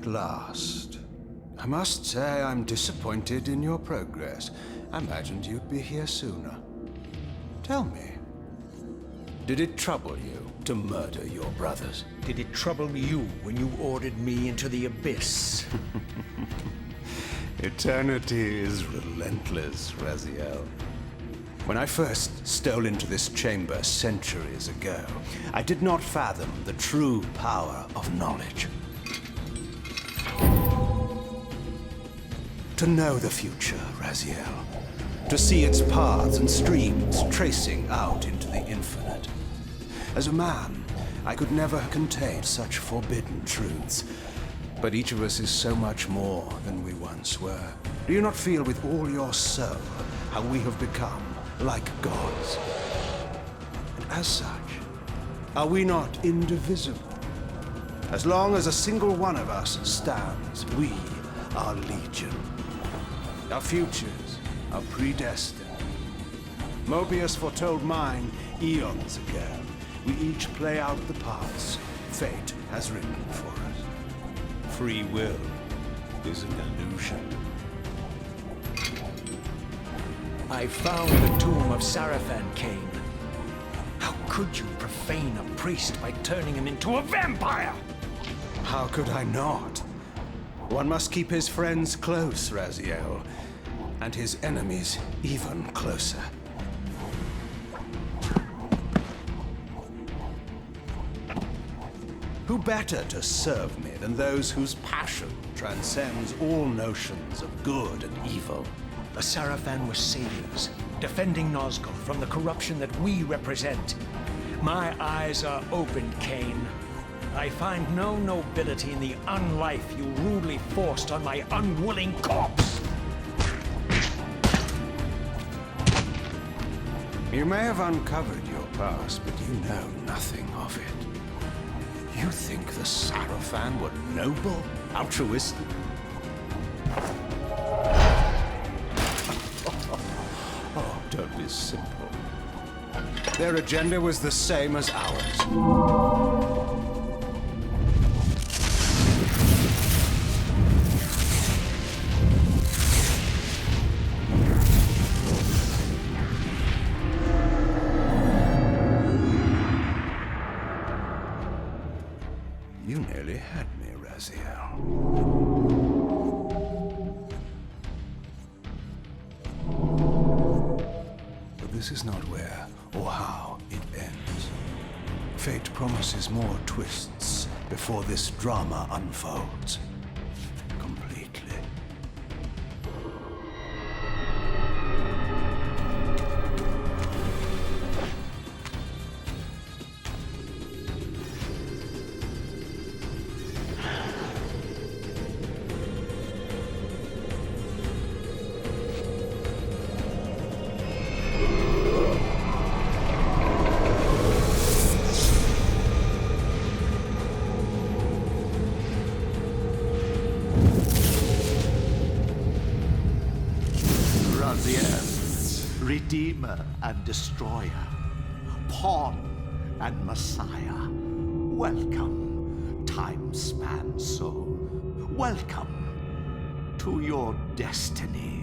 last. I must say I'm disappointed in your progress. I imagined you'd be here sooner. Tell me, did it trouble you to murder your brothers? Did it trouble you when you ordered me into the abyss? Eternity is relentless, Raziel. When I first stole into this chamber centuries ago, I did not fathom the true power of knowledge. To know the future, Raziel. To see its paths and streams tracing out into the infinite. As a man, I could never contain such forbidden truths. But each of us is so much more than we once were. Do you not feel with all your soul how we have become like gods? And as such, are we not indivisible? As long as a single one of us stands, we are legion. Our futures are predestined. Mobius foretold mine eons ago. We each play out the parts fate has written for us. Free will is an illusion. I found the tomb of Sarafan, Kane. How could you profane a priest by turning him into a vampire? How could I not? One must keep his friends close, Raziel, and his enemies even closer. Who better to serve me than those whose passion transcends all notions of good and evil? The Sarafan were saviors, defending Nazgul from the corruption that we represent. My eyes are open, Kane. I find no nobility in the unlife you rudely forced on my unwilling corpse. You may have uncovered your past, but you know nothing of it. You think the Sarafan were noble, altruistic? Oh, don't be simple. Their agenda was the same as ours. You nearly had me, Raziel. But this is not where or how it ends. Fate promises more twists before this drama unfolds completely. Redeemer and Destroyer, Pawn and Messiah. Welcome, time-span soul. Welcome to your destiny.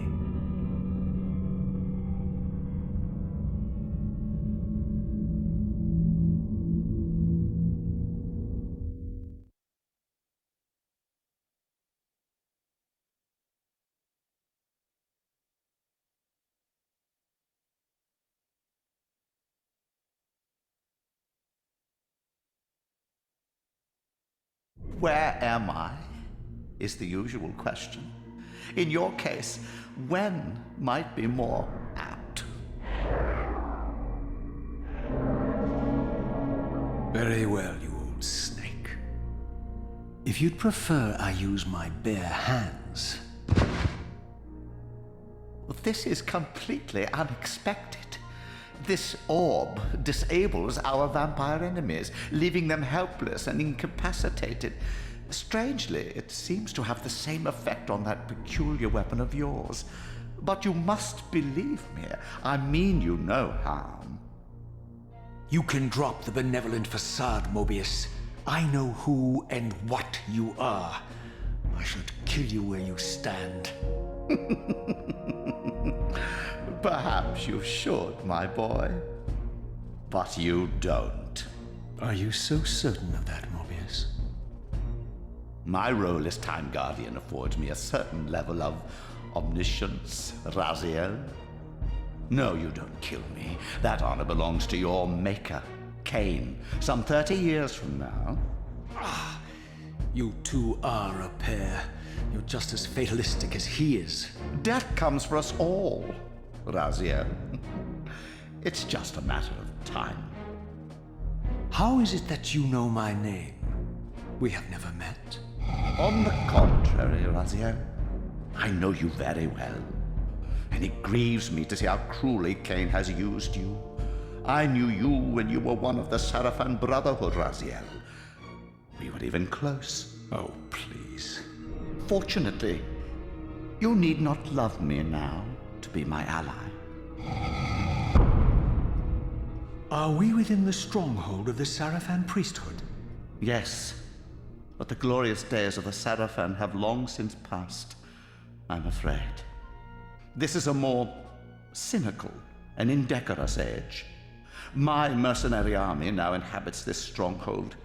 Where am I? Is the usual question. In your case, when might be more apt. Very well, you old snake. If you'd prefer I use my bare hands... This is completely unexpected. This orb disables our vampire enemies, leaving them helpless and incapacitated. Strangely, it seems to have the same effect on that peculiar weapon of yours. But you must believe me. I mean you no harm. You can drop the benevolent facade, Mobius. I know who and what you are. I should kill you where you stand. Perhaps you should, my boy. But you don't. Are you so certain of that, Morbius? My role as Time Guardian affords me a certain level of omniscience, Raziel. No, you don't kill me. That honor belongs to your maker, Cain, some 30 years from now. You two are a pair. You're just as fatalistic as he is. Death comes for us all, Raziel. It's just a matter of time. How is it that you know my name? We have never met. On the contrary, Raziel, I know you very well. And it grieves me to see how cruelly Cain has used you. I knew you when you were one of the Sarafan Brotherhood, Raziel. We were even close. Oh, please. Fortunately, you need not love me now to be my ally. Are we within the stronghold of the Sarafan priesthood? Yes, but the glorious days of the Sarafan have long since passed, I'm afraid. This is a more cynical and indecorous age. My mercenary army now inhabits this stronghold.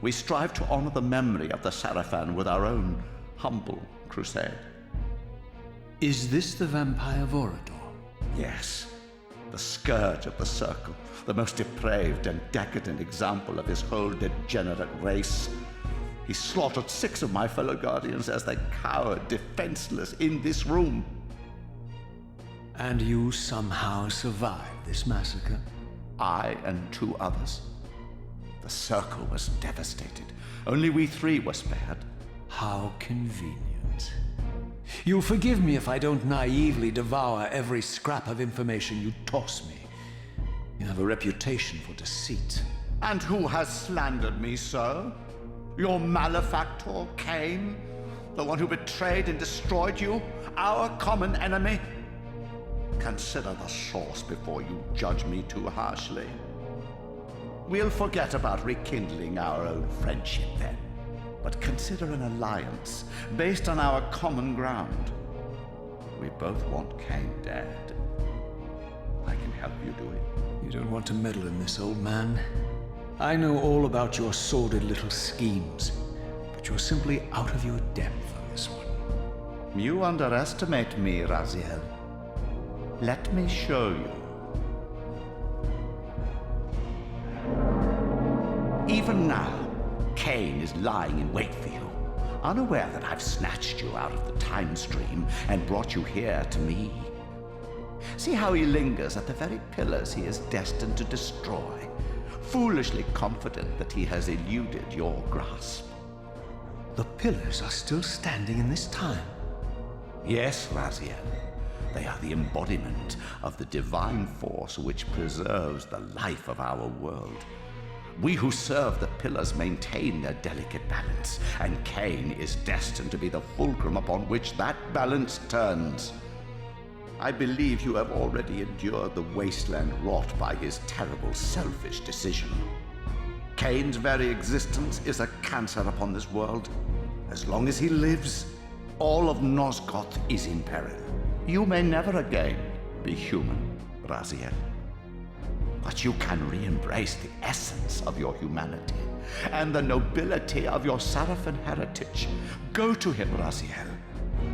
We strive to honor the memory of the Sarafan with our own humble crusade. Is this the vampire Vorador? Yes, the scourge of the Circle, the most depraved and decadent example of his whole degenerate race. He slaughtered 6 of my fellow Guardians as they cowered defenseless in this room. And you somehow survived this massacre? I and 2 others. The Circle was devastated. Only we 3 were spared. How convenient. You'll forgive me if I don't naively devour every scrap of information you toss me. You have a reputation for deceit. And who has slandered me so? Your malefactor, Cain? The one who betrayed and destroyed you? Our common enemy? Consider the source before you judge me too harshly. We'll forget about rekindling our old friendship then, but consider an alliance based on our common ground. We both want Cain dead. I can help you do it. You don't want to meddle in this, old man. I know all about your sordid little schemes, but you're simply out of your depth on this one. You underestimate me, Raziel. Let me show you. Even now, Cain is lying in wait for you, unaware that I've snatched you out of the time stream and brought you here to me. See how he lingers at the very pillars he is destined to destroy, foolishly confident that he has eluded your grasp. The pillars are still standing in this time. Yes, Raziel. They are the embodiment of the divine force which preserves the life of our world. We who serve the pillars maintain their delicate balance, and Cain is destined to be the fulcrum upon which that balance turns. I believe you have already endured the wasteland wrought by his terrible, selfish decision. Cain's very existence is a cancer upon this world. As long as he lives, all of Nosgoth is in peril. You may never again be human, Raziel. But you can re-embrace the essence of your humanity and the nobility of your Sarafan heritage. Go to him, Raziel,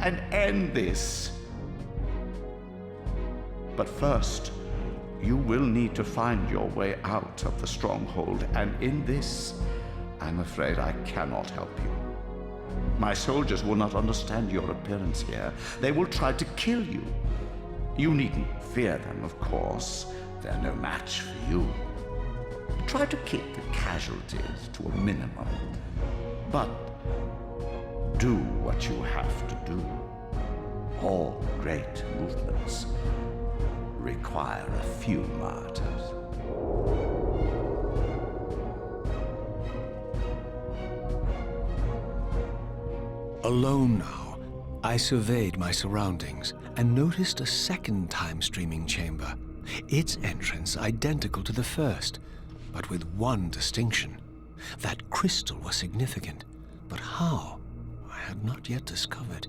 and end this. But first, you will need to find your way out of the stronghold, and in this, I'm afraid I cannot help you. My soldiers will not understand your appearance here. They will try to kill you. You needn't fear them, of course. They're no match for you. Try to keep the casualties to a minimum. But do what you have to do. All great movements require a few martyrs. Alone now, I surveyed my surroundings and noticed a second time-streaming chamber. Its entrance identical to the first, but with one distinction. That crystal was significant, but how? I had not yet discovered.